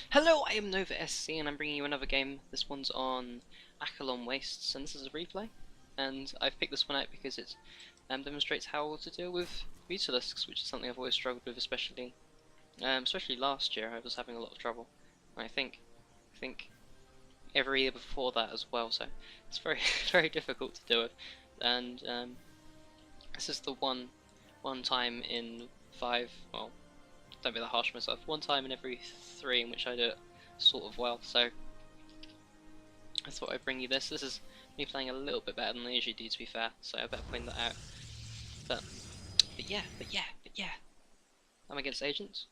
Hello, I am Nova SC and I'm bringing you another game. This one's on Akilon Wastes and this is a replay. And I've picked this one out because it demonstrates how to deal with Mutalisks, which is something I've always struggled with, especially last year. I was having a lot of trouble. And I think every year before that as well. So it's very very difficult to deal with. And this is the one time in 5. Well, don't be that harsh on myself. One time in every 3 in which I do it sort of well, so I thought I'd bring you this. This is me playing a little bit better than I usually do, to be fair, so I better point that out. But yeah. I'm against agents.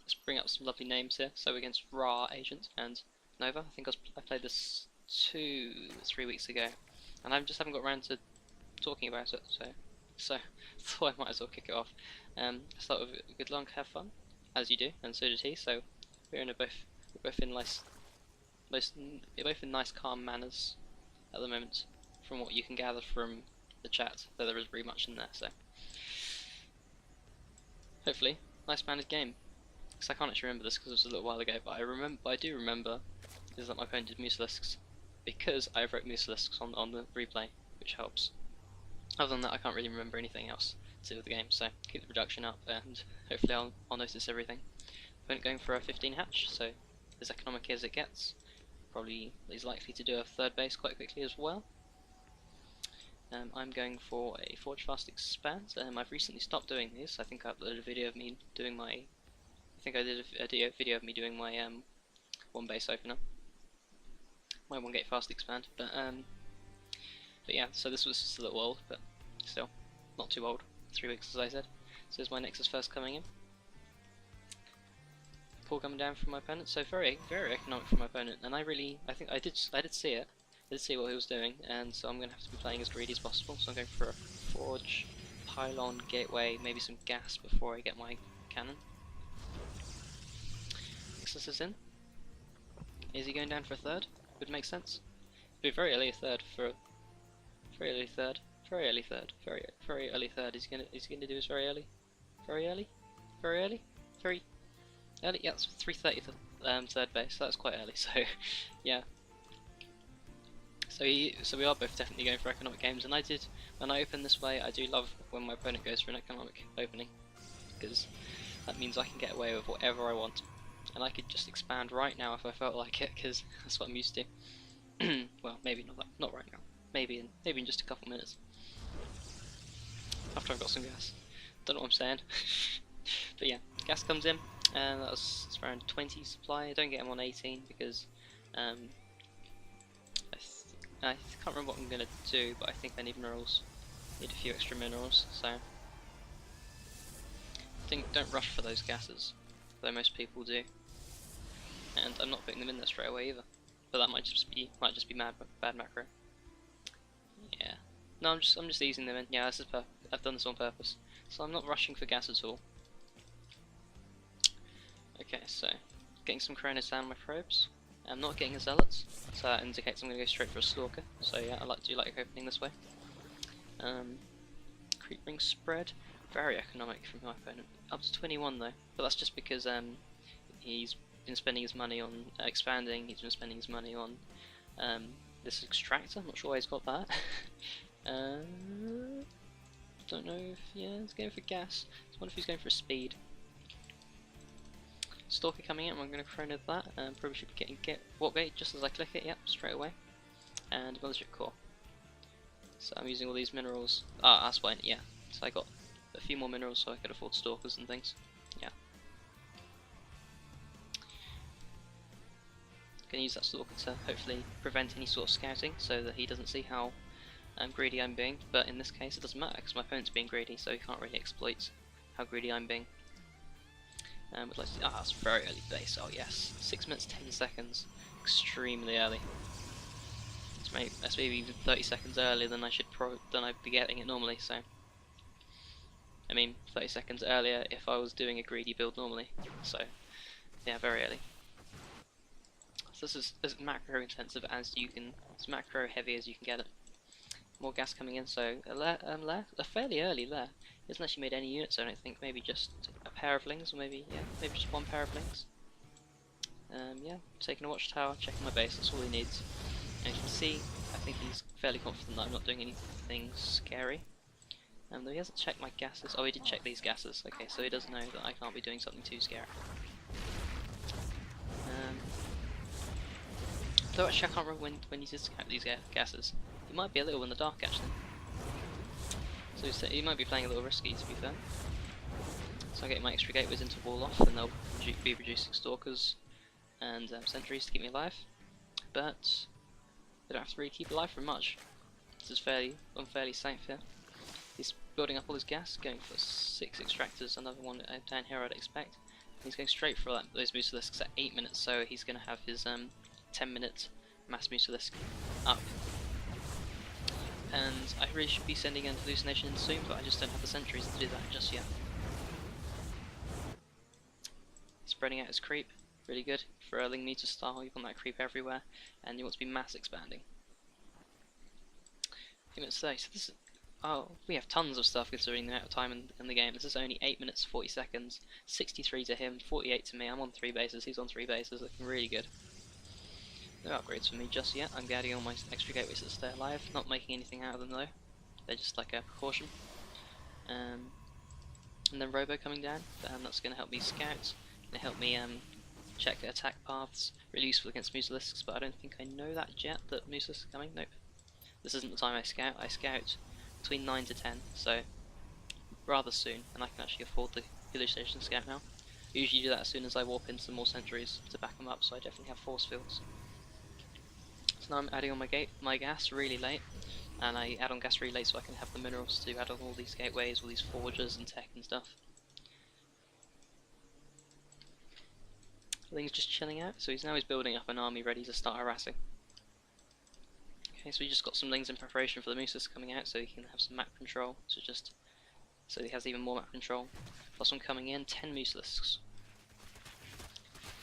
Let's bring up some lovely names here. So we're against Ra Agent and Nova. I think I played this 2-3 weeks ago, and I just haven't got around to talking about it. So thought I might as well kick it off. Start with good luck, have fun, as you do, and so did he. So we're both in nice calm manners at the moment, from what you can gather from the chat. Though there is very much in there, so hopefully nice mannered game. Because I can't actually remember this because it was a little while ago, but I do remember is that my opponent did Mutalisks because I wrote Mutalisks on the replay, which helps. Other than that, I can't really remember anything else to do with the game, so keep the production up and hopefully I'll notice everything. Opponent going for a 15 hatch, so as economic as it gets. Probably is likely to do a third base quite quickly as well. I'm going for a Forge Fast Expand. I've recently stopped doing these. I think I uploaded a video of me doing my. I think I did a video of me doing my one base opener, my 1 gate fast expand. But yeah, so this was just a little old, but still not too old. 3 weeks, as I said. So here's my Nexus first coming in. Pull coming down from my opponent, so very economic from my opponent, and I think I did see it. I did see what he was doing, and so I'm going to have to be playing as greedy as possible. So I'm going for a Forge, Pylon, Gateway, maybe some gas before I get my cannon. Nexus is in. Is he going down for a third? Would make sense. It'd be a very early third for a very early third. Very early third. Very early third. Is he gonna do this very early? Very early? Very early? Very early? Yeah, it's 3:30 to third base, so that's quite early, so yeah. So we are both definitely going for economic games, and when I open this way, I do love when my opponent goes for an economic opening, because that means I can get away with whatever I want. And I could just expand right now if I felt like it, because that's what I'm used to. Well, maybe not right now. Maybe in just a couple minutes. After I've got some gas. Don't know what I'm saying. But yeah, gas comes in, and that's around 20 supply. I don't get him on 18 because I can't remember what I'm gonna do, but I think I need minerals. Need a few extra minerals, so don't rush for those gases, though most people do. And I'm not putting them in there straight away either. But that might just be bad macro. Yeah. No, I'm just easing them in. Yeah, this is I've done this on purpose. So I'm not rushing for gas at all. Okay, so getting some Coronas down my probes. I'm not getting a Zealots, so that indicates I'm going to go straight for a Stalker. So yeah, I do like opening this way. Creep ring spread, very economic from my opponent. Up to 21 though, but that's just because he's been spending his money on expanding. He's been spending his money on this extractor. I'm not sure why he's got that. Don't know if he's going for gas. I wonder if he's going for speed. Stalker coming in. I'm going to chrono that. Probably should be getting warp gate just as I click it. Yep, straight away. And Mothership core. So I'm using all these minerals. Ah, that's why. Yeah. So I got a few more minerals so I could afford stalkers and things. Yeah. Gonna use that stalker to hopefully prevent any sort of scouting so that he doesn't see how greedy I'm being, but in this case it doesn't matter because my opponent's being greedy, so he can't really exploit how greedy I'm being. But let's see. Ah, that's very early base. Oh yes, 6 minutes 10 seconds, extremely early. That's maybe even 30 seconds earlier than I'd be getting it normally. So I mean 30 seconds earlier if I was doing a greedy build normally. So yeah, very early. So this is as macro intensive as you can, as macro heavy as you can get it. More gas coming in, so a fairly early lair. He hasn't actually made any units, I don't think. Maybe just a pair of lings, or maybe just one pair of lings. Yeah, taking a watchtower, checking my base, that's all he needs. And you can see, I think he's fairly confident that I'm not doing anything scary. Though he hasn't checked my gases. Oh, he did check these gases. Okay, so he does know that I can't be doing something too scary. Though actually I can't remember when he did scout these gases. He might be a little in the dark actually. So he might be playing a little risky, to be fair. So I'm getting my extra gateways into wall off, and they'll be producing stalkers and sentries to keep me alive. But they don't have to really keep alive for much. I'm fairly safe here. He's building up all his gas, going for 6 extractors, another one down here I'd expect. He's going straight for those Mutalisks at 8 minutes, so he's going to have his 10-minute mass Mutalisk up. And I really should be sending an hallucination in soon, but I just don't have the sentries to do that just yet. Spreading out his creep, really good. For a Ling Meter style, you want that creep everywhere, and you want to be mass expanding. So this is, oh, we have tons of stuff considering the amount of time in the game. This is only 8 minutes 40 seconds, 63 to him, 48 to me. I'm on 3 bases, he's on 3 bases, looking really good. No upgrades for me just yet. I'm getting all my extra gateways to stay alive, not making anything out of them though. They're just like a precaution. And then Robo coming down, that's going to help me scout, going to help me check attack paths, really useful against Mutalisks, but I don't think I know that yet, that Mutalisks are coming. Nope. This isn't the time I scout between 9 to 10, so rather soon, and I can actually afford the hallucination scout now. I usually do that as soon as I warp in some more sentries to back them up, so I definitely have force fields. So now I'm adding on my gas really late, and I add on gas really late so I can have the minerals to add on all these gateways, all these forges and tech and stuff. Ling's just chilling out, so he's building up an army ready to start harassing. Okay, so we just got some Lings in preparation for the Mutalisks coming out, so he can have some map control, so he has even more map control. Plus one coming in, 10 Mutalisks.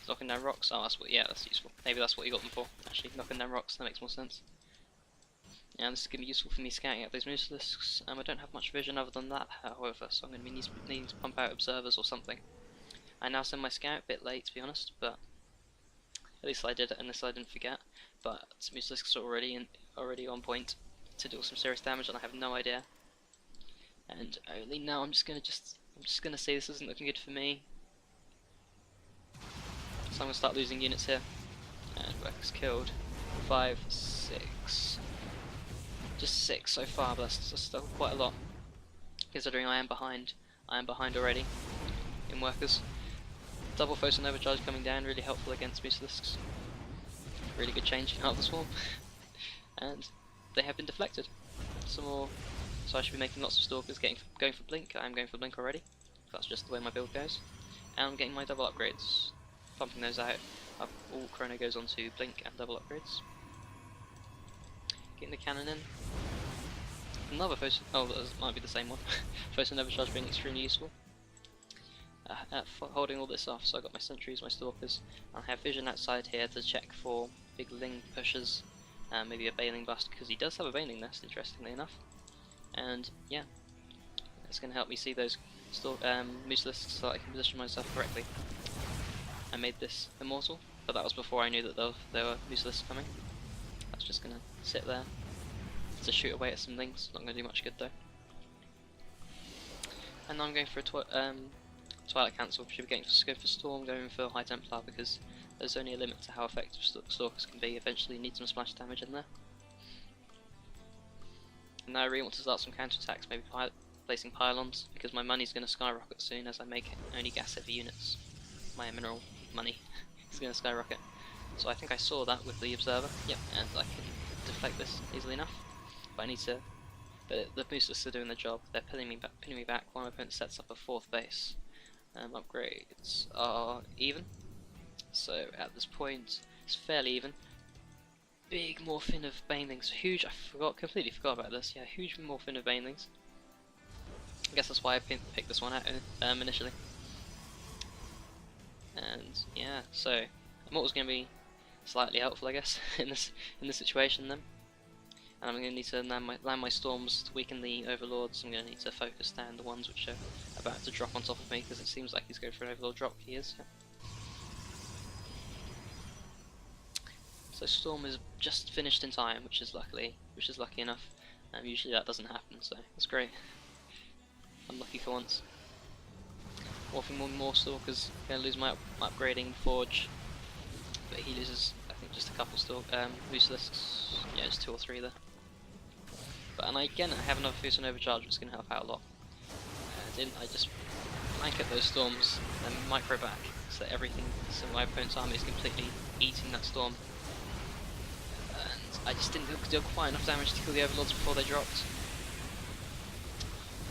Knocking down rocks, oh that's useful. Maybe that's what you got them for, actually, knocking down rocks, that makes more sense. And this is going to be useful for me scouting out those Mutalisks. I don't have much vision other than that, however, so I'm going to needing to pump out observers or something. I now send my scout, a bit late to be honest, but at least I did it, unless I didn't forget. But Mutalisks are already on point to do some serious damage, and I have no idea. And only now I'm just gonna say this isn't looking good for me. So I'm gonna start losing units here. And Workers killed. 5, 6. Just 6 so far, but that's still quite a lot. Considering I am behind already in Workers. Double Photon Overcharge coming down, really helpful against Mutalisks. Really good changing out of the swarm. And they have been deflected. Some more, so I should be making lots of stalkers, going for blink. I'm going for blink already. That's just the way my build goes. And I'm getting my double upgrades, pumping those out. All chrono goes on to blink and double upgrades. Getting the cannon in. Another Photon, oh that might be the same one. Photon Overcharge being extremely useful. Holding all this off, so I got my sentries, my stalkers, and I have vision outside here to check for big Ling pushes, maybe a Baneling bust, because he does have a Baneling nest, interestingly enough. And yeah, it's going to help me see those Mutalisks so that I can position myself correctly. I made this immortal, but that was before I knew that there were Mutalisks coming. That's just going to sit there to shoot away at some Lings, not going to do much good though. And now I'm going for a Twilight Cancel. Should be going for Storm, going for High Templar, because there's only a limit to how effective Stalkers can be. Eventually you need some splash damage in there. And now I really want to start some counterattacks, maybe placing pylons, because my money's going to skyrocket soon as I make only gas heavy units. My mineral money is going to skyrocket. So I think I saw that with the Observer, yep, and I can deflect this easily enough. But I need to, the boosters are doing the job, they're pinning me back while my opponent sets up a 4th base. Upgrades are even, so at this point it's fairly even. Big morphin of Banelings, huge, completely forgot about this, yeah, huge morphin of Banelings. I guess that's why I picked this one out initially. And yeah, so Immortal's going to be slightly helpful I guess in this situation then. And I'm going to need to land my storms to weaken the overlords. I'm going to need to focus down the ones which are about to drop on top of me, because it seems like he's going for an overlord drop. He is. Yeah. So Storm is just finished in time, which is lucky enough. Usually that doesn't happen, so that's great. Unlucky for once. Warping more Stalkers, gonna lose my upgrading Forge, but he loses, I think, just a couple Mutalisks. Yeah, just 2 or 3 there. But and again, I have another Fuse and Overcharge, which is gonna help out a lot. I just blanket those storms and micro back, so that so my opponent's army is completely eating that storm. And I just didn't do quite enough damage to kill the Overlords before they dropped.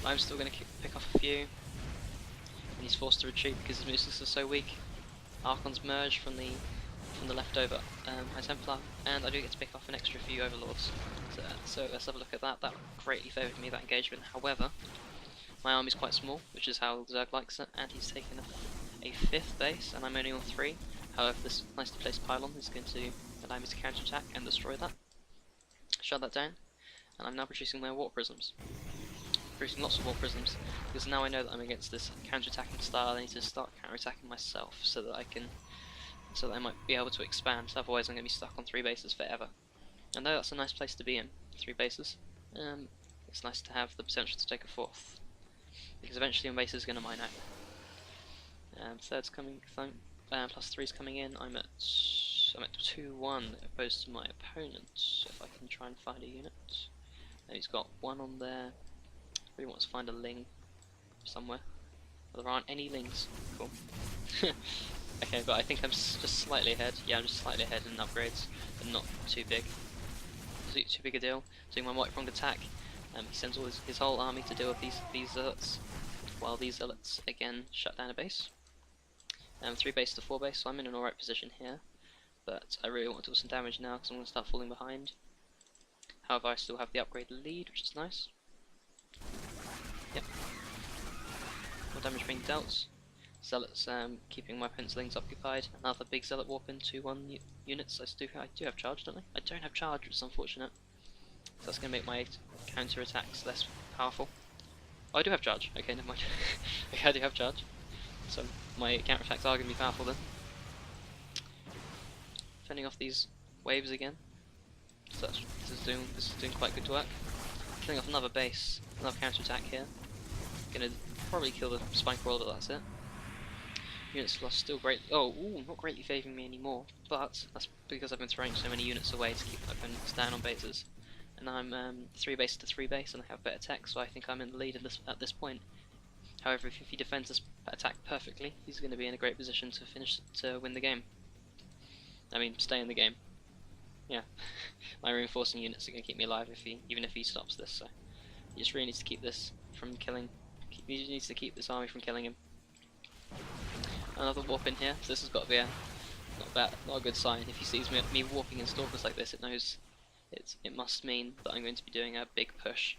I'm still going to pick off a few, and he's forced to retreat because his Mutalisks are so weak. Archons merge from the leftover High Templar, and I do get to pick off an extra few Overlords. So let's have a look at that. That greatly favoured me, that engagement. However, my army's quite small, which is how Zerg likes it, and he's taken a 5th base, and I'm only on 3. However, this nicely placed pylon is going to allow me to counterattack and destroy that. Shut that down, and I'm now producing my Warp Prisms. Producing lots of Warp Prisms, because now I know that I'm against this counterattacking style. I need to start counterattacking myself so that I might be able to expand. Otherwise, I'm going to be stuck on 3 bases forever. And though that's a nice place to be in, 3 bases, it's nice to have the potential to take a 4th. Because eventually my base is going to mine out. 3rd's coming, plus 3's coming in. I'm at 2-1 opposed to my opponent. If I can try and find a unit. He's got 1 on there. Really wants to find a Ling somewhere. Well, there aren't any Lings. Cool. Okay, but I think I'm just slightly ahead. Yeah, I'm just slightly ahead in upgrades, but not too big. Too big a deal. Doing my white-pronged attack. He sends all his whole army to deal with these zealots, while these zealots again shut down a base. 3 base to 4 base, so I'm in an alright position here, but I really want to do some damage now because I'm going to start falling behind. However, I still have the upgrade lead, which is nice. Yep. More damage being dealt. Zealots keeping my pencilings occupied. Another big zealot warp in 2-1 units. I do have charge, don't I? I don't have charge, which is unfortunate. So that's going to make my counter attacks less powerful. Oh, I do have charge. Okay, never mind. Okay, I do have charge. So my counter attacks are going to be powerful then. Fending off these waves again. So this is doing quite good work. Killing off another base, another counter attack here. Gonna probably kill the spine crawler, but that's it. Units lost still great. Oh, ooh, not greatly favouring me anymore, but that's because I've been throwing so many units away to keep my opponents down on bases. And now I'm 3 base to 3 base, and I have better tech, so I think I'm in the lead at this point. However, if he defends this attack perfectly, he's going to be in a great position to win the game. I mean, stay in the game. Yeah, my reinforcing units are going to keep me alive even if he stops this. So he just really needs to keep this from killing. He needs to keep this army from killing him. Another warp in here, so this has got to be not a good sign. If he sees me warping in stalkers like this, it knows it must mean that I'm going to be doing a big push.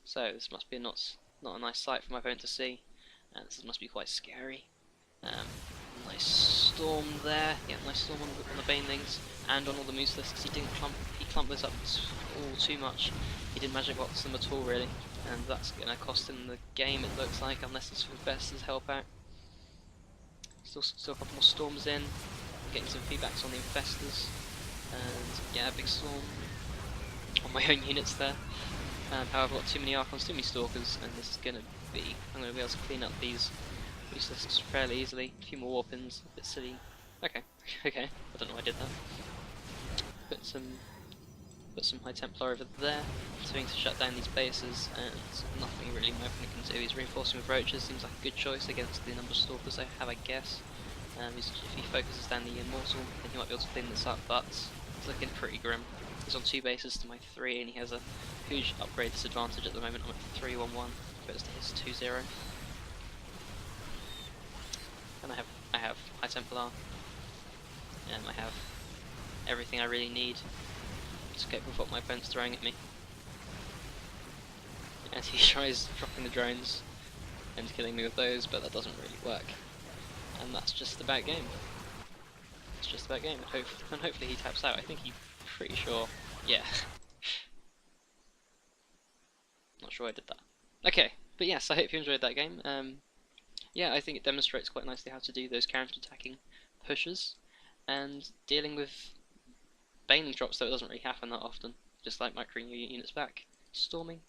So this must be not a nice sight for my opponent to see, and this must be quite scary. Nice storm there. Yeah, nice storm on the banelings and on all the Mutalisks. He clumped this up all too much. He didn't magic box them at all really, and that's going to cost him the game, it looks like, unless his best is help out. Still a couple more storms in. Getting some feedbacks on the infestors, and yeah, big storm on my own units there. However, I've got too many Archons, too many Stalkers, and this is going to be... I'm going to be able to clean up these lists fairly easily. A few more warp-ins, a bit silly. Okay, okay, I don't know why I did that. Put some High Templar over there, trying to shut down these bases, and nothing really my opponent can do. He's reinforcing with Roaches, seems like a good choice against the number of Stalkers I have, I guess. If he focuses down the Immortal, then he might be able to clean this up, but it's looking pretty grim. He's on 2 bases to my 3, and he has a huge upgrade disadvantage at the moment. I'm at 3-1-1, opposed to his 2-0. And I have High Templar, and I have everything I really need to cope with what my opponent's throwing at me. And he tries dropping the drones and killing me with those, but that doesn't really work. And that's just about game. It's just about game, and hopefully he taps out. I think he's pretty sure. Yeah. Not sure I did that. Okay, but yes, I hope you enjoyed that game. Yeah, I think it demonstrates quite nicely how to do those counter-attacking pushes, and dealing with Baneling drops, though, it doesn't really happen that often. Just like microing your units back, storming,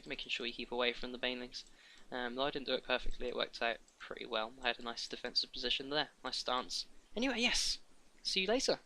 making sure you keep away from the banelings. Though I didn't do it perfectly, it worked out pretty well. I had a nice defensive position there, nice stance. Anyway, yes, see you later.